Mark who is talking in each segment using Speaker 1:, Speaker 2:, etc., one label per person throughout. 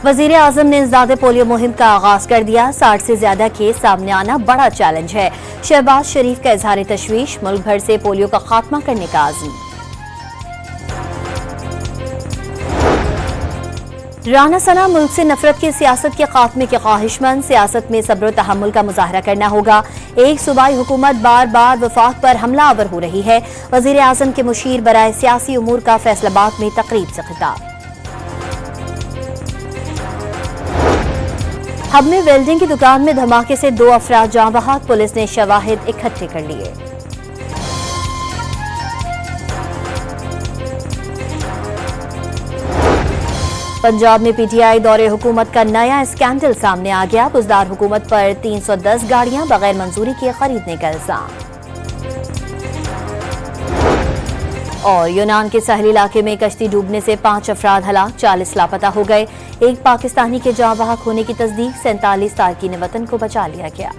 Speaker 1: वजीर आजम ने इंसदादे पोलियो मुहिम का आगाज कर दिया। 60 से ज्यादा केस सामने आना बड़ा चैलेंज है। शहबाज शरीफ का इजहार तशवीश, मुल्क भर से पोलियो का खात्मा करने का आज़म। राना सना मुल्क से नफरत की सियासत के खात्मे के ख्वाहिशमंद, सियासत में सब्र व तहम्मुल का मुजाहरा करना होगा। एक सूबाई हुकूमत बार बार वफाक पर हमलावर हो रही है। वजीर आजम के मुशीर बराए सियासी उमूर का फैसलाबाद में तकरीब से खिताब। हब में वेल्डिंग की दुकान में धमाके से 2 अफराद जाँ बहक, पुलिस ने शवाहिद इकट्ठे कर लिए। पंजाब में पीटीआई दौरे हुकूमत का नया स्कैंडल सामने आ गया। बुजदार हुकूमत पर 310 गाड़ियां बगैर मंजूरी के खरीदने का इल्जाम। और यूनान के साहिली इलाके में कश्ती डूबने से 5 अफराद हलाक, 40 लापता हो गए। एक पाकिस्तानी के जाँ बहक होने की तस्दीक, 47 तारकीन वतन को बचा लिया गया।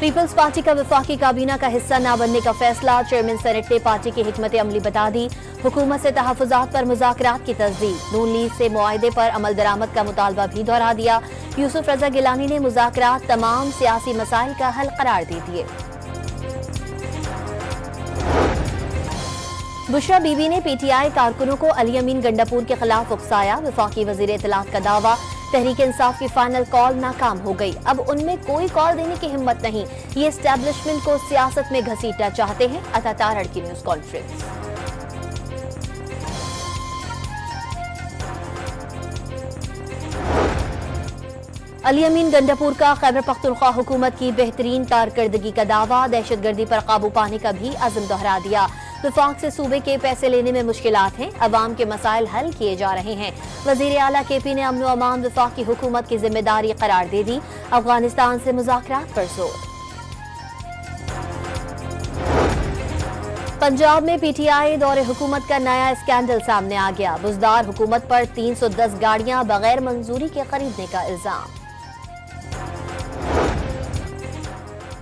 Speaker 1: पीपल्स पार्टी का वफाकी काबीना का हिस्सा न बनने का फैसला, चेयरमैन सेनेट ने पार्टी की हिकमत अमली बता दी। हुकूमत से तहफ़्फ़ुज़ात पर मुज़ाकरात की तस्दीक, नून लीग से मुआहदे पर अमल दरामद का मुतालबा भी दोहरा दिया। यूसुफ रजा गिलानी ने मुज़ाकरात तमाम सियासी मसाइल का हल करार दे दिए। बुशरा बीबी ने पीटीआई कारकुनों को अली अमीन गंडापुर के खिलाफ उकसाया। वफाकी वज़ीर इत्तलात का दावा, तहरीक इंसाफ की फाइनल कॉल नाकाम हो गई। अब उनमें कोई कॉल देने की हिम्मत नहीं। ये एस्टैब्लिशमेंट को सियासत में घसीटना चाहते हैं। अता तारड़ की न्यूज कॉन्फ्रेंस। अली अमीन गंडापुर का खैबर पख्तूनख्वा हुकूमत की बेहतरीन कारकर्दगी का दावा, दहशतगर्दी पर काबू पाने का भी अज़्म दोहरा दिया। वफाक से सूबे के पैसे लेने में मुश्किलात हैं, अवाम के मसाइल हल किए जा रहे हैं। वजीर आला केपी ने अमन व अमान वफाकी हुकूमत की जिम्मेदारी करार दे दी। अफगानिस्तान से मुज़ाकरात पर जोर। पंजाब में पीटीआई दौरे हुकूमत का नया स्कैंडल सामने आ गया। बुजदार हुकूमत पर 310 गाड़ियां बगैर मंजूरी के खरीदने का इल्जाम।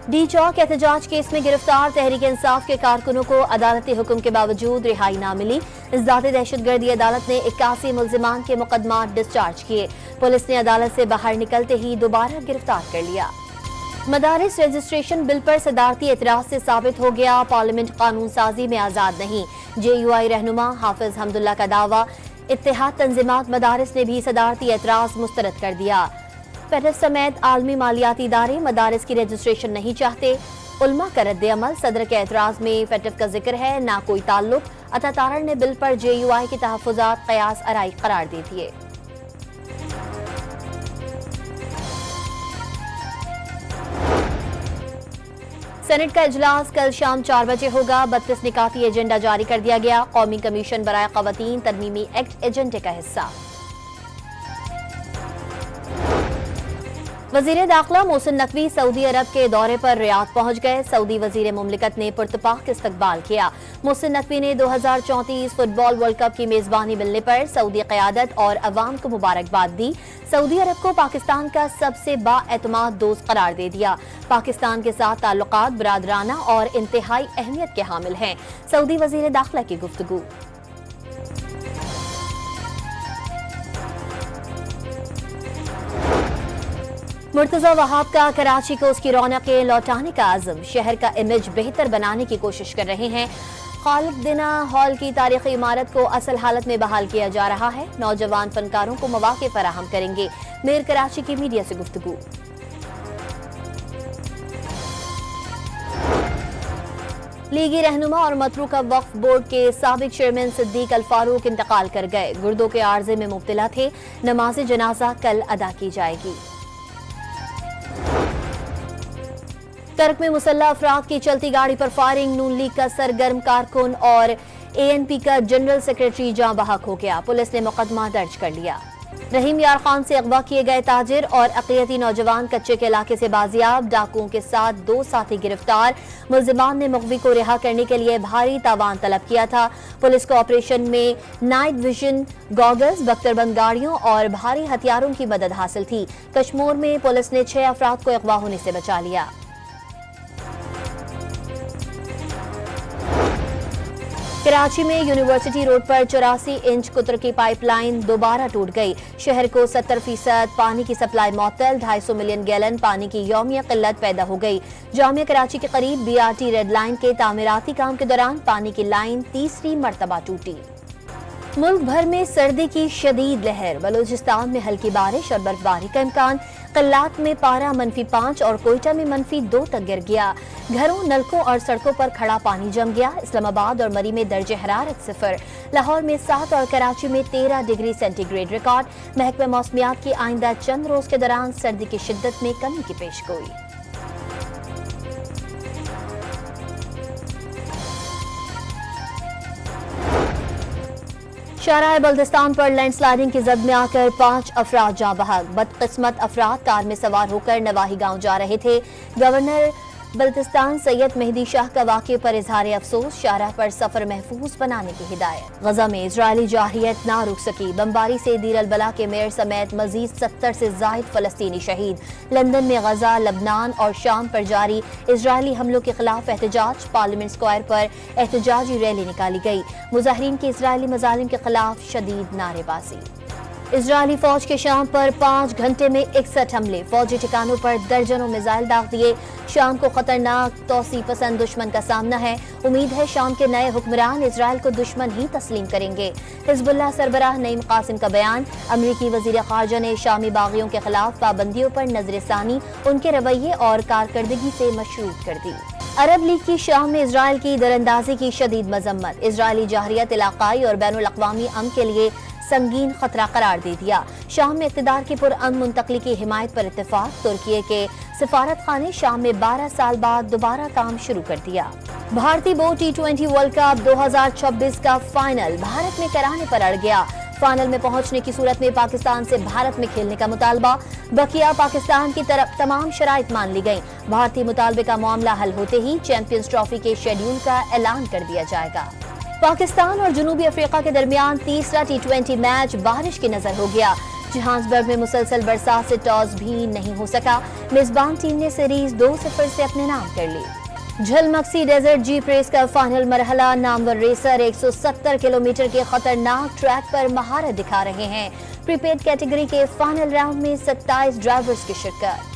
Speaker 1: डी चौक एहतजाज केस में गिरफ्तार तहरीक इंसाफ के कारकुनों को अदालती हुक्म के बावजूद रिहाई न मिली। इज़्ज़ाती दहशतगर्दी अदालत ने 81 मुल्जिमान के मुकदमा डिस्चार्ज किए। पुलिस ने अदालत से बाहर निकलते ही दोबारा गिरफ्तार कर लिया। मदारिस रजिस्ट्रेशन बिल पर सदारती एतराज से साबित हो गया, पार्लियामेंट कानून साजी में आजाद नहीं। JUI रहनुमा हाफिज हमदुल्ला का दावा, इत्तेहाद तंजीमात मदारिस ने भी सदारती एतराज मुस्तरद कर दिया। फेडरल समेत आलमी मालियाती इदारे मदारिस की रजिस्ट्रेशन नहीं चाहते। उल्मा का रद्द अमल, सदर के एतराज में फेटफ का जिक्र है, ना कोई ताल्लुक। अता तारड़ ने बिल पर JUI की तहफ़्फ़ुज़ात क़यास आराई करार दे दिए। सेनेट का इजलास कल शाम 4 बजे होगा। 32 निकाती एजेंडा जारी कर दिया गया। कौमी कमीशन बराए ख़वातीन तरमीमी एक्ट एजेंडे का हिस्सा। वज़ीर दाखिला मोहसिन नकवी सऊदी अरब के दौरे पर रियाद पहुंच गए। सऊदी वज़ीर मुमलिकत ने पुरतपाक इस्तकबाल किया। मोहसिन नकवी ने 2034 फुटबॉल वर्ल्ड कप की मेजबानी मिलने पर सऊदी क़यादत और अवाम को मुबारकबाद दी। सऊदी अरब को पाकिस्तान का सबसे बाएतमाद दोस्त करार दे दिया। पाकिस्तान के साथ ताल्लुकात बरादराना और इंतहाई अहमियत के हामिल हैं। सऊदी वज़ीर दाखिला की गुफ्तगू। मुर्तज़ा वहाब का कराची को उसकी रौनकें लौटाने का आज़म, शहर का इमेज बेहतर बनाने की कोशिश कर रहे हैं। खालिद दिना हॉल की तारीखी इमारत को असल हालत में बहाल किया जा रहा है। नौजवान फनकारों को मौके फराहम करेंगे। मेयर कराची की मीडिया से गुफ्तगू। लीगी रहनुमा और मतरूका वक्फ बोर्ड के साबिक चेयरमैन सिद्दीक अल फारूक इंतकाल कर गए। गुर्दों के आर्जे में मुब्तला थे। नमाज जनाजा कल अदा की जाएगी। तर्क में मुसल्लह अफराद की चलती गाड़ी पर फायरिंग, नून लीग का सरगर्म कारकुन और ANP का जनरल सेक्रेटरी जाँ बहक हो गया। पुलिस ने मुकदमा दर्ज कर लिया। रहीम यार खान से अगवा किए गए ताजिर और अक़लियती नौजवान कच्चे के इलाके से बाजियाब, डाकुओं के साथ 2 साथी गिरफ्तार। मुल्जिमान ने मुग़वी को रिहा करने के लिए भारी तावान तलब किया था। पुलिस को ऑपरेशन में नाइट विजन गॉगल्स, बख्तरबंद गाड़ियों और भारी हथियारों की मदद हासिल थी। कश्मीर में पुलिस ने 6 अफराद को अगवा होने से बचा लिया। कराची में यूनिवर्सिटी रोड पर 84 इंच कुतर की पाइपलाइन दोबारा टूट गई। शहर को 70% पानी की सप्लाई मअतल, 250 मिलियन गैलन पानी की यौमिया किल्लत पैदा हो गई। जामिया कराची के करीब BRT रेड लाइन के तामीराती काम के दौरान पानी की लाइन तीसरी मरतबा टूटी। मुल्क भर में सर्दी की शदीद लहर, बलूचिस्तान में हल्की बारिश और बर्फबारी का इम्कान। कल्लात में पारा -5 और कोयटा में -2 तक गिर गया। घरों, नलकों और सड़कों पर खड़ा पानी जम गया। इस्लामाबाद और मरी में दर्जे हरारत 0, लाहौर में 7 और कराची में 13 डिग्री सेंटीग्रेड रिकॉर्ड। महकमा मौसमियात की आइंदा चंद रोज के दौरान सर्दी की शिद्दत में कमी की पेशगोई। शाहराह बल्दिस्तान पर लैंडस्लाइडिंग की जद में आकर 5 अफराद जाँ बहक। बदकिस्मत अफराद कार में सवार होकर नवाही गांव जा रहे थे। गवर्नर बल्तिस्तान सैयद मेहदी शाह का वाक़े पर इजहार अफसोस, शाहराह पर सफर महफूज बनाने की हिदायत। गजा में इजरायली जारहियत ना रुक सकी, बमबारी से दीर अल बला के मेयर समेत मजीद 70 से जायद फलस्तीनी शहीद। लंदन में गजा, लबनान और शाम पर जारी इजरायली हमलों के खिलाफ एहतजाज, पार्लियामेंट स्क्वायर पर एहतजाजी रैली निकाली गई। मुजाहिरीन की इजरायली मजालिम के खिलाफ शदीद नारेबाजी। इजरायली फौज के शाम पर 5 घंटे में 61 हमले, फौजी ठिकानों पर दर्जनों मिसाइल दाग दिए। शाम को खतरनाक तौसी पसंद दुश्मन का सामना है। उम्मीद है शाम के नए हुक्मरान इजरायल को दुश्मन ही तस्लीम करेंगे। हिजबुल्लाह सरबराह नईम कासिम का बयान, अमरीकी वजीर खारजा ने शामी बागियों के खिलाफ पाबंदियों पर नजरसानी उनके रवैये और कारकर्दगी से मशरूत कर दी। अरब लीग की शाम में इजरायल की दरअंदाजी की शदीद मजम्मत, इजरायली जारहियत इलाकाई और बैनुल अक़वामी अमन के लिए संगीन खतरा करार दे दिया। शाम में इक़्तिदार की पुरअमन मुंतकली की हिमायत पर इत्तेफाक, तुर्की के सिफारत खाने शाम में 12 साल बाद दोबारा काम शुरू कर दिया। भारतीय बोर्ड T20 वर्ल्ड कप 2026 का फाइनल भारत में कराने पर अड़ गया। फाइनल में पहुंचने की सूरत में पाकिस्तान से भारत में खेलने का मुतालबा, बकिया पाकिस्तान की तरफ तमाम शराइत मान ली गई। भारतीय मुतालबे का मामला हल होते ही चैंपियंस ट्रॉफी के शेड्यूल का ऐलान कर दिया जाएगा। पाकिस्तान और जनूबी अफ्रीका के दरमियान तीसरा T20 मैच बारिश की नजर हो गया। जोहान्सबर्ग में मुसलसल बरसात से टॉस भी नहीं हो सका। मेजबान टीम ने सीरीज 2-0 से अपने नाम कर ली। झलमक्सी डेजर्ट जीप रेस का फाइनल मरहला, नामवर रेसर 170 किलोमीटर के खतरनाक ट्रैक पर महारत दिखा रहे हैं। प्रीपेड कैटेगरी के फाइनल राउंड में 27 ड्राइवर्स की शिरकत।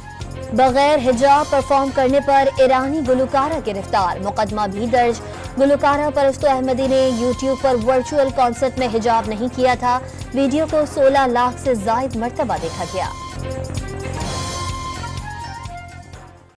Speaker 1: बगैर हिजाब परफॉर्म करने पर ईरानी गुलकारा गिरफ्तार, मुकदमा भी दर्ज। गुलकारा परस्तो अहमदी ने यूट्यूब पर वर्चुअल कॉन्सर्ट में हिजाब नहीं किया था। वीडियो को 16 लाख से जायद मरतबा देखा गया।